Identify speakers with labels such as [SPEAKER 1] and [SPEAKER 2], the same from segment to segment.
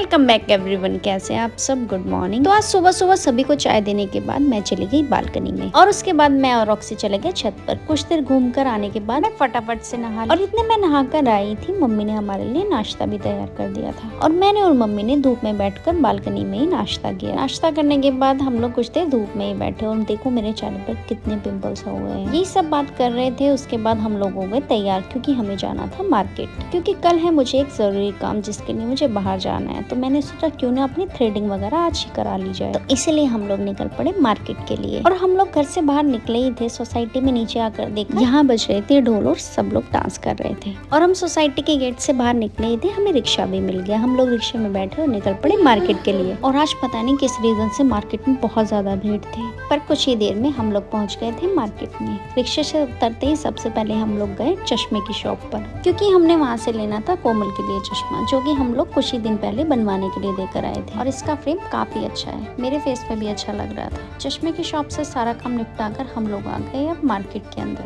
[SPEAKER 1] Welcome back everyone. कैसे हैं आप सब? Good morning. तो आज सुबह सुबह सभी को चाय देने के बाद मैं चली गई बालकनी में और उसके बाद मैं और रॉक्सी चले गए छत पर। कुछ देर घूम कर आने के बाद मैं फटाफट से नहा ली और इतने में नहा कर आई थी, मम्मी ने हमारे लिए नाश्ता भी तैयार कर दिया था और मैंने और मम्मी ने धूप में बैठकर बालकनी में ही नाश्ता किया। नाश्ता करने के बाद हम लोग कुछ देर धूप में ही बैठे और देखो मेरे चेहरे पर कितने पिंपल्स हो गए हैं। यही सब बात कर रहे थे। उसके बाद हम लोग हो गए तैयार क्योंकि हमें जाना था मार्केट, क्योंकि कल है मुझे एक जरूरी काम जिसके लिए मुझे बाहर जाना है। तो मैंने सोचा क्यों ना अपनी थ्रेडिंग वगैरह आज ही करा ली जाए, तो इसलिए हम लोग निकल पड़े मार्केट के लिए। और हम लोग घर से बाहर निकले ही थे, सोसाइटी में नीचे आकर देखा यहाँ बज रहे थे ढोल और सब लोग डांस कर रहे थे। और हम सोसाइटी के गेट से बाहर निकले ही थे, हमें रिक्शा भी मिल गया। हम लोग रिक्शे में बैठे और निकल पड़े मार्केट के लिए। और आज पता नहीं किस रीजन से मार्केट में बहुत ज्यादा भीड़ थी, पर कुछ ही देर में हम लोग पहुँच गए थे मार्केट में। रिक्शे से उतरते ही सबसे पहले हम लोग गए चश्मे की शॉप पर, क्योंकि हमने वहाँ से लेना था कोमल के लिए चश्मा, जो कि हम लोग कुछ ही दिन पहले बनवाने के लिए देकर आए थे। और इसका फ्रेम काफी अच्छा है, मेरे फेस पे भी अच्छा लग रहा था। चश्मे की शॉप से सारा काम निपटा कर हम लोग आ गए अब मार्केट के अंदर।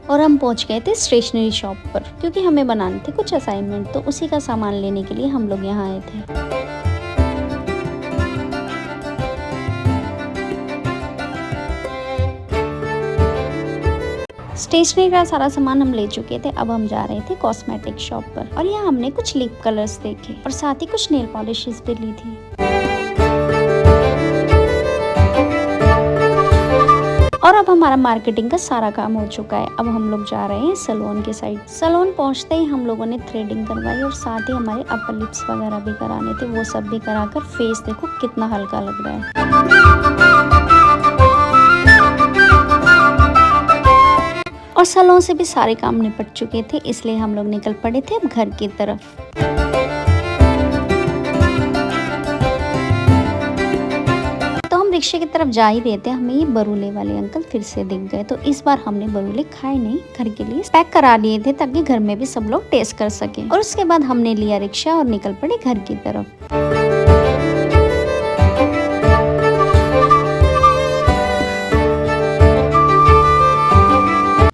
[SPEAKER 1] और हम पहुंच गए थे स्टेशनरी शॉप पर, क्योंकि हमें बनाने थे कुछ असाइनमेंट, तो उसी का सामान लेने के लिए हम लोग यहाँ आए थे। स्टेशनरी का सारा सामान हम ले चुके थे। अब हम जा रहे थे कॉस्मेटिक शॉप पर और यहाँ हमने कुछ लिप कलर्स देखे और साथ ही कुछ नेल पॉलिशेस भी ली थी। और अब हमारा मार्केटिंग का सारा काम हो चुका है। अब हम लोग जा रहे हैं सैलून के साइड। सैलून पहुंचते ही हम लोगों ने थ्रेडिंग करवाई और साथ ही हमारे अपर लिप्स वगैरह भी कराने थे, वो सब भी कराकर फेस देखो कितना हल्का लग रहा है। और सैलून से भी सारे काम निपट चुके थे, इसलिए हम लोग निकल पड़े थे अब घर की तरफ। तो हम रिक्शे की तरफ जा ही रहे थे, हमें ये बरूले वाले अंकल फिर से दिख गए। तो इस बार हमने बरूले खाए नहीं, घर के लिए पैक करा लिए थे ताकि घर में भी सब लोग टेस्ट कर सके। और उसके बाद हमने लिया रिक्शा और निकल पड़े घर की तरफ।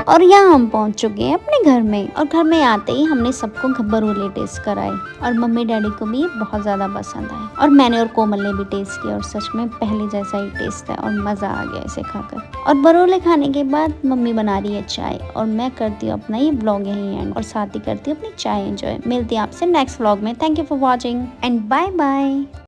[SPEAKER 1] और यहाँ हम पहुँच चुके हैं अपने घर में। और घर में आते ही हमने सबको बरूले टेस्ट कराए और मम्मी डैडी को भी ये बहुत ज्यादा पसंद आए और मैंने और कोमल ने भी टेस्ट किया और सच में पहले जैसा ही टेस्ट है और मजा आ गया इसे खाकर। और बरूले खाने के बाद मम्मी बना रही है चाय और मैं करती हूँ अपना ये ब्लॉग यहीं एंड और साथ ही करती हूँ अपनी चाय एंजॉय। मिलती हूँ आपसे नेक्स्ट व्लॉग में। Thank you for watching and bye bye.